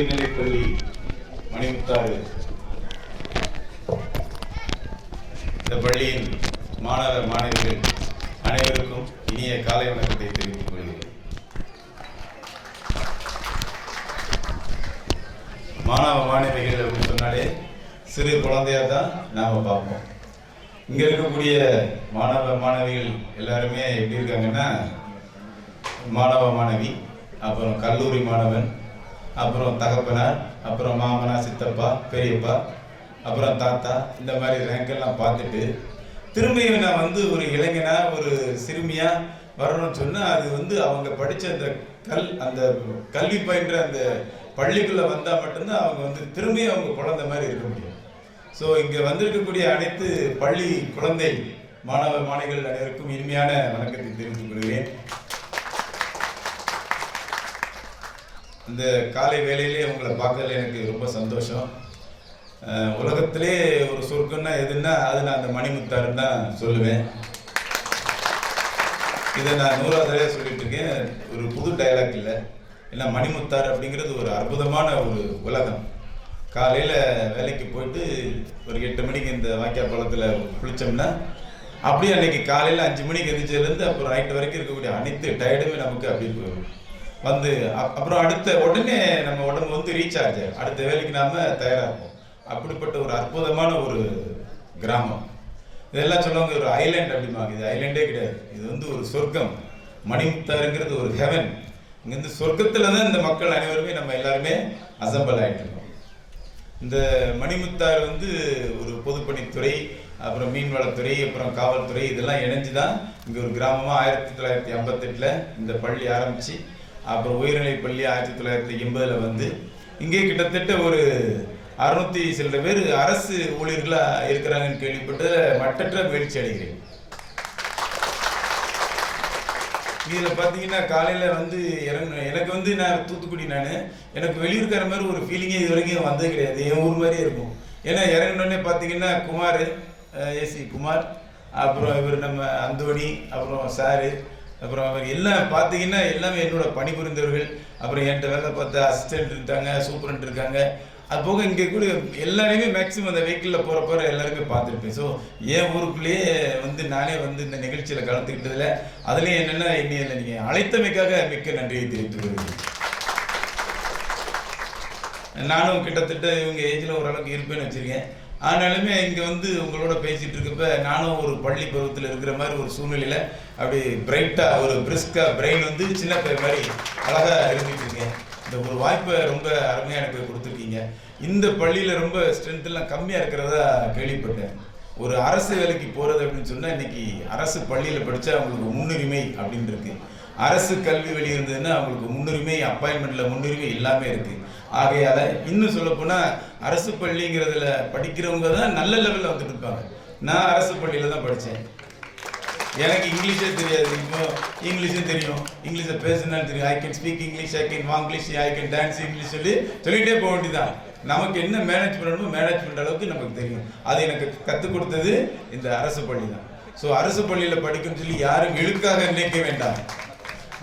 மேல்நிலைப்பள்ளி மணிமுத்தாறு இந்த பள்ளியின் மாணவ மாணவிகள் அனைவருக்கும் இனிய காலை வணக்கத்தை தெரிவித்துக் கொள்கிறேன். மாணவ மாணவிகள் அப்படின்னு சொன்னாலே சிறு குழந்தையா தான் நாம பார்ப்போம். இங்க இருக்கக்கூடிய மாணவ மாணவிகள் எல்லாருமே எப்படி இருக்காங்கன்னா, மாணவ மாணவி, அப்புறம் கல்லூரி மாணவன், அப்புறம் தகப்பனார், அப்புறம் மாமனா, சித்தப்பா, பெரியப்பா, அப்புறம் தாத்தா, இந்த மாதிரி ரேங்கெல்லாம் பார்த்துட்டு திரும்பியும் நான் ஒரு இளைஞனா ஒரு சிறுமியா வரணும்னு சொன்னால் அது அவங்க படித்த அந்த கல்வி பயின்ற அந்த பள்ளிக்குள்ளே வந்தால் மட்டும்தான் அவங்க திரும்பியும் அவங்க குழந்தை மாதிரி இருக்க முடியும். ஸோ இங்கே வந்திருக்கக்கூடிய அனைத்து பள்ளி குழந்தை மாணவ மாணவிகள் அனைவருக்கும் இனிமையான வணக்கத்தை தெரிவித்துக் கொள்கிறேன். இந்த காலை வேளையிலே உங்களை பார்க்கறதுல எனக்கு ரொம்ப சந்தோஷம். உலகத்திலே ஒரு சொர்க்கம்னா எதுன்னா அது நான் அந்த மணிமுத்தாறுன்னு தான் சொல்லுவேன். இதை நான் 100வது தடவை சொல்லிட்டு இருக்கேன். ஒரு புது டயலாக் இல்லை. ஏன்னா மணிமுத்தாறு அப்படிங்கிறது ஒரு அற்புதமான ஒரு உலகம். காலையில் வேலைக்கு போயிட்டு ஒரு 8 மணிக்கு இந்த வாய்க்காப்பாளத்தில் குளித்தோம்னா அப்படியே அன்னைக்கு காலையில் 5 மணிக்கு எந்திரிச்சதுலேருந்து அப்புறம் நைட்டு வரைக்கும் இருக்கக்கூடிய அனைத்து டயர்டுமே நமக்கு அப்படி போயிடும். அப்புறம் அடுத்த உடனே நம்ம உடம்பு ரீசார்ஜ் அடுத்த வேலைக்கு நாம தயாராகும். அப்படிப்பட்ட ஒரு அற்புதமான ஒரு கிராமம். இதெல்லாம் சொல்லுவாங்க ஒரு ஐலாண்ட் அப்படிம்பாங்க. இது ஐலாண்டே கிடையாது. இது ஒரு சொர்க்கம். மணிமுத்தாறுங்கிறது ஒரு ஹெவன். இங்கேருந்து சொர்க்கத்தில் தான் இந்த மக்கள் அனைவருமே நம்ம எல்லாருமே அசம்பிள் ஆகிட்டு இருக்கோம். இந்த மணிமுத்தாறு ஒரு பொதுப்பணித்துறை, அப்புறம் மீன்வளத்துறை, அப்புறம் காவல்துறை இதெல்லாம் இணைஞ்சு தான் இங்கே ஒரு கிராமமாக 1958 இந்த பள்ளி ஆரம்பித்து, அப்புறம் உயர்நிலைப் பள்ளி 1980 இங்கே கிட்டத்தட்ட ஒரு 600 சில பேர் அரசு ஊழியர்களாக இருக்கிறாங்கன்னு கேள்விப்பட்டு மட்டற்ற மகிழ்ச்சி அடைகிறேன். இதில் பார்த்தீங்கன்னா காலையில் எனக்கு நான் தூத்துக்குடி, எனக்கு வெளியூருக்கிற மாதிரி ஒரு ஃபீலிங்கே இது வரைக்கும் வந்தது கிடையாது. என் ஊர் மாதிரியே இருக்கும். ஏன்னா இறங்கினோடனே பார்த்தீங்கன்னா குமார், ஏசி குமார், அப்புறம் இவர் நம்ம அந்தோணி, அப்புறம் சாரு, அப்புறம் அவர் எல்லாம் பார்த்தீங்கன்னா எல்லாமே என்னோட பணிபுரிந்தவர்கள். அப்புறம் என்கிட்ட வேலை பார்த்த அசிஸ்டன்ட் இருக்காங்க, சூப்பரண்ட் இருக்காங்க. அது போக இங்கே கூட எல்லாருமே மேக்ஸிமம் அந்த வெஹிக்கிளில் போகிற எல்லாருமே பார்த்துருப்பேன். ஸோ என் ஊருக்குள்ளேயே நானே இந்த நிகழ்ச்சியில் கலந்துக்கிட்டதில் அதுலேயும் என்னென்னா இன்னும் நீங்கள் அழைத்தமைக்காக மிக்க நன்றியை தெரிவித்துக் கொள்கிறேன். நானும் கிட்டத்தட்ட இவங்க ஏஜில் ஓரளவுக்கு இருப்பேன்னு வச்சுருக்கேன். ஆனாலுமே இங்கே உங்களோட பேசிகிட்டு இருக்கப்ப நானும் ஒரு பள்ளி பருவத்தில் இருக்கிற மாதிரி ஒரு சூழ்நிலையில் அப்படி பிரைட்டாக ஒரு பிரிஸ்காக பிரெயின் சின்ன பையன் மாதிரி அழகாக இருந்துகிட்டு இருக்கேன். இந்த ஒரு வாய்ப்பை ரொம்ப அருமையாக எனக்கு கொடுத்துருக்கீங்க. இந்த பள்ளியில் ரொம்ப ஸ்ட்ரென்த்லாம் கம்மியாக இருக்கிறதா கேள்விப்பட்டேன். ஒரு அரசு வேலைக்கு போகிறது அப்படின்னு சொன்னால் இன்றைக்கி அரசு பள்ளியில் படித்தா அவங்களுக்கு முன்னுரிமை அப்படின்னு இருக்குது. அரசு கல்வி வெளியே இருந்ததுன்னா அவங்களுக்கு முன்னுரிமை, அப்பாயின்மெண்ட்டில் முன்னுரிமை எல்லாமே இருக்குது. ஆகையால் இன்னும் சொல்லப்போனால் அரசு பள்ளிங்கிறதுல படிக்கிறவங்க தான் நல்ல லெவலில் வந்துட்டு இருப்பாங்க. நான் அரசு பள்ளியில் தான் படித்தேன். எனக்கு இங்கிலீஷே தெரியாது. இப்போ இங்கிலீஷும் தெரியும், இங்கிலீஷை பேசுனாலும் தெரியும். I can speak English, I can வாங்கிலீஷ், ஐ கேன் டான்ஸ் இங்கிலீஷ் சொல்லிகிட்டே போக வேண்டியதான். நமக்கு என்ன மேனேஜ் பண்ணணுமோ மேனேஜ் பண்ணுற அளவுக்கு நமக்கு தெரியும். அது எனக்கு கற்றுக் கொடுத்தது இந்த அரசு பள்ளி தான். ஸோ அரசு பள்ளியில் படிக்கணும்னு சொல்லி யாரும் இழுக்காக நினைக்க வேண்டாம்.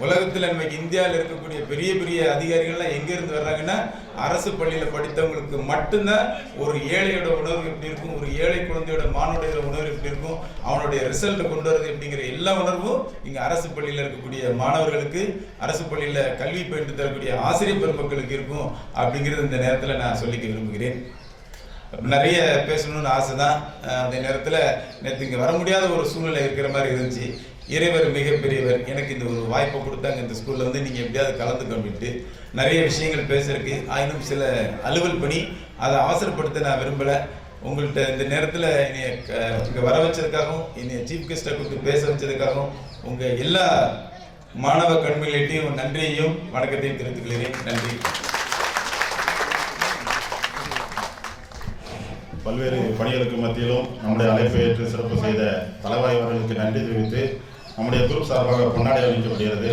உலகத்தில் நமக்கு இந்தியாவில் இருக்கக்கூடிய பெரிய பெரிய அதிகாரிகள்லாம் எங்கேருந்து வர்றாங்கன்னா அரசு பள்ளியில் படித்தவங்களுக்கு மட்டும்தான் ஒரு ஏழையோட உணர்வு எப்படி இருக்கும், ஒரு ஏழை குழந்தையோட மானுடைய உணர்வு எப்படி இருக்கும், அவனுடைய ரிசல்ட் கொண்டு வரது அப்படிங்கிற எல்லா உணர்வும் இங்கே அரசு பள்ளியில் இருக்கக்கூடிய மாணவர்களுக்கு, அரசு பள்ளியில் கல்வி பயின்று தரக்கூடிய ஆசிரியர் பெருமக்களுக்கு இருக்கும் அப்படிங்கிறது இந்த நேரத்தில் நான் சொல்லிக்க விரும்புகிறேன். நிறைய பேசணும்னு ஆசை தான். அந்த நேரத்தில் நேற்று இங்கே வர முடியாத ஒரு சூழ்நிலை இருக்கிற மாதிரி இருந்துச்சு. இறைவர் மிகப்பெரியவர். எனக்கு இந்த ஒரு வாய்ப்பை கொடுத்தாங்க. இந்த ஸ்கூலில் நீங்கள் எப்படியாவது கலந்துக்கொண்டு நிறைய விஷயங்கள் பேசுறதுக்கு. ஆயினும் சில அலுவல் பணி, அதை அவசரப்படுத்த நான் விரும்பலை. உங்கள்கிட்ட இந்த நேரத்தில் என்னைய இங்கே வர வச்சதுக்காகவும் என்னைய சீஃப் கெஸ்ட்டை கூப்பிட்டு பேச வச்சதுக்காகவும் உங்கள் எல்லா மாணவ கண்மையிலையும் நன்றியையும் வணக்கத்தையும் தெரிவித்துக் கொள்கிறேன். நன்றி. பல்வேறு பணிகளுக்கு மத்தியிலும் நம்முடைய அழைப்பை ஏற்று சிறப்பு செய்த தலைவாய் அவர்களுக்கு நன்றி தெரிவித்து நம்முடைய குரூப் சார்பாக பொன்னாடை அளிக்கப்படுகிறது.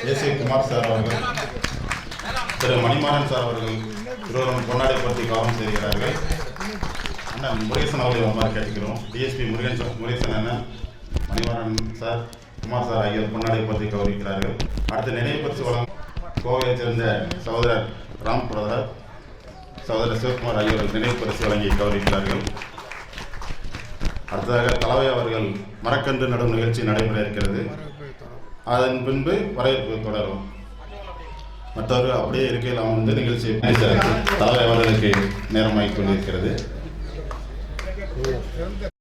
ஏசி குமார் சார் அவர்கள், திரு மணிமாறன் சார் அவர்கள் இருவரும் பொன்னாடை பற்றி கவனம் செய்கிறார்கள். அண்ணன் முருகேசன் அவர்களை மாதிரி கேட்டுக்கிறோம். டிஎஸ்பி முருகேசன் அண்ணன், மணிமாறன் சார், குமார் சார் ஆகியோர் பொன்னாடை பற்றி கௌரவிக்கிறார்கள். அடுத்த நினைவு பரிசு வழங்கும் கோவையைச் சேர்ந்த சகோதரர் ராம் பிரதர், சகோதரர் சிவகுமார் ஆகியோர்கள் நினைவு பரிசு வழங்கி கௌரவிக்கிறார்கள். அடுத்ததாக தலைவை அவர்கள் மரக்கன்று நடும் நிகழ்ச்சி நடைபெற இருக்கிறது. அதன் பின்பு வரவேற்பு தொடரும். மற்றவர்கள் அப்படியே இருக்கையில் அமர்ந்து நிகழ்ச்சி தலைவை அவர்களுக்கு நேரமாகிக் கொண்டிருக்கிறது.